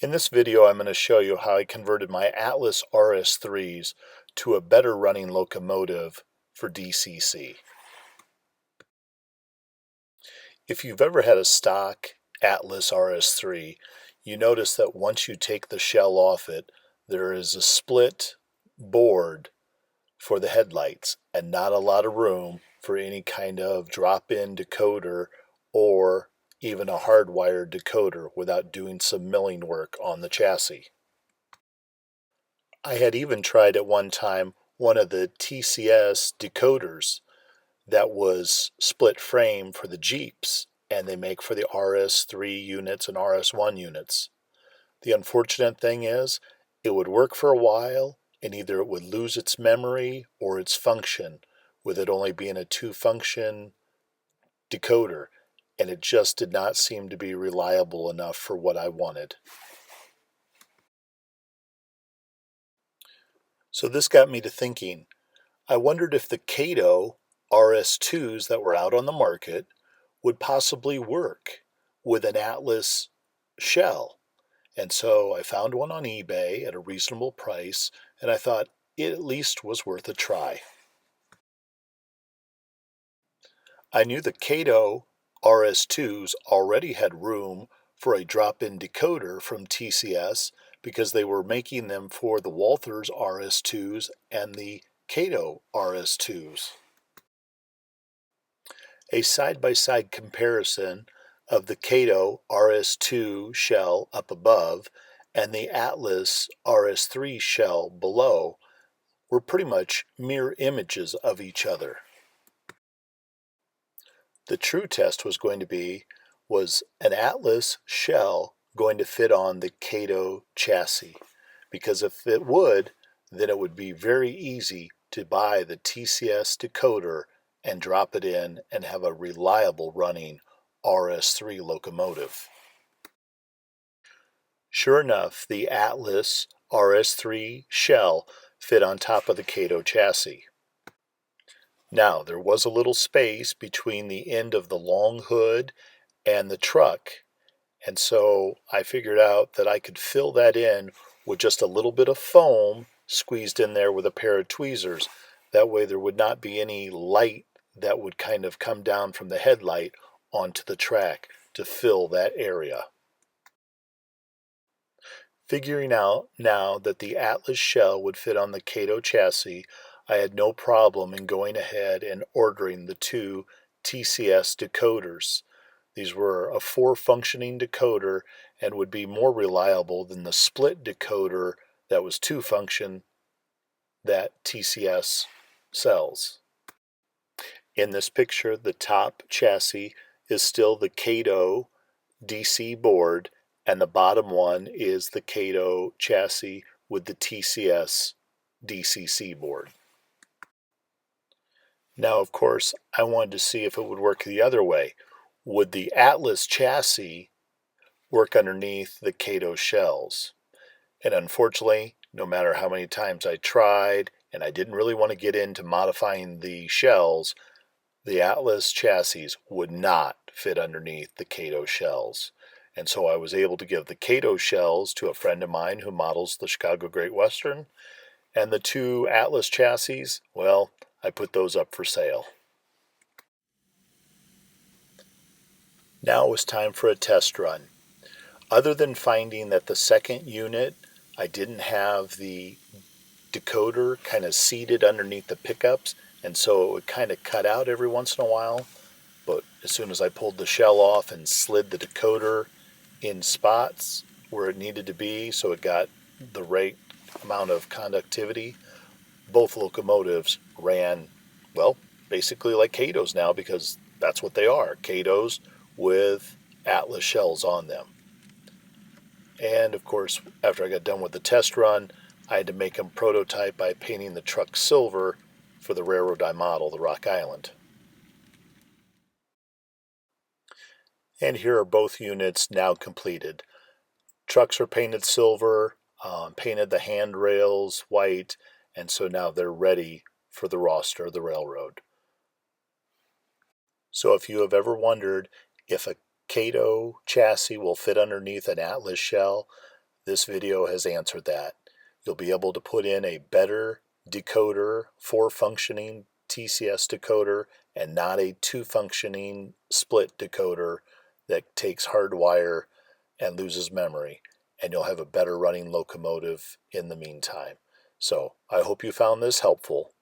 In this video, I'm going to show you how I converted my Atlas RS3s to a better running locomotive for DCC. If you've ever had a stock Atlas RS3, you notice that once you take the shell off it, there is a split board for the headlights and not a lot of room for any kind of drop-in decoder or even a hardwire decoder without doing some milling work on the chassis. I had even tried at one time one of the TCS decoders that was split frame for the Jeeps, and they make for the RS3 units and RS1 units. The unfortunate thing is, it would work for a while, and either it would lose its memory or its function, with it only being a two-function decoder, and it just did not seem to be reliable enough for what I wanted. So this got me to thinking. I wondered if the Kato RS-2s that were out on the market would possibly work with an Atlas shell. And so I found one on eBay at a reasonable price, and I thought it at least was worth a try. I knew the Kato RS-2s already had room for a drop-in decoder from TCS because they were making them for the Walthers RS-2s and the Kato RS-2s. A side-by-side comparison of the Kato RS-2 shell up above and the Atlas RS-3 shell below were pretty much mirror images of each other. The true test was going to be, was an Atlas shell going to fit on the Kato chassis? Because if it would, then it would be very easy to buy the TCS decoder and drop it in and have a reliable running RS3 locomotive. Sure enough, the Atlas RS3 shell fit on top of the Kato chassis. Now, there was a little space between the end of the long hood and the truck, and so I figured out that I could fill that in with just a little bit of foam squeezed in there with a pair of tweezers. That way there would not be any light that would kind of come down from the headlight onto the track to fill that area. Figuring out now that the Atlas shell would fit on the Kato chassis, I had no problem in going ahead and ordering the two TCS decoders. These were a 4-functioning decoder and would be more reliable than the split decoder that was 2-function that TCS sells. In this picture, the top chassis is still the Kato DC board, and the bottom one is the Kato chassis with the TCS DCC board. Now, of course, I wanted to see if it would work the other way. Would the Atlas chassis work underneath the Kato shells? And unfortunately, no matter how many times I tried, and I didn't really want to get into modifying the shells, the Atlas chassis would not fit underneath the Kato shells. And so I was able to give the Kato shells to a friend of mine who models the Chicago Great Western, and the two Atlas chassis, well, I put those up for sale. Now it was time for a test run. Other than finding that the second unit, I didn't have the decoder kind of seated underneath the pickups, and so it would kind of cut out every once in a while. But as soon as I pulled the shell off and slid the decoder in spots where it needed to be so it got the right amount of conductivity, both locomotives ran, well, basically like Katos now, because that's what they are, Katos with Atlas shells on them. And of course, after I got done with the test run, I had to make a prototype by painting the truck silver for the railroad I model, the Rock Island. And here are both units now completed. Trucks are painted silver, painted the handrails white, and so now they're ready for the roster of the railroad. So if you have ever wondered if a Kato chassis will fit underneath an Atlas shell, This video has answered that. You'll be able to put in a better decoder, 4-functioning TCS decoder, and not a 2-functioning split decoder that takes hardwire and loses memory. And you'll have a better running locomotive in the meantime. So I hope you found this helpful.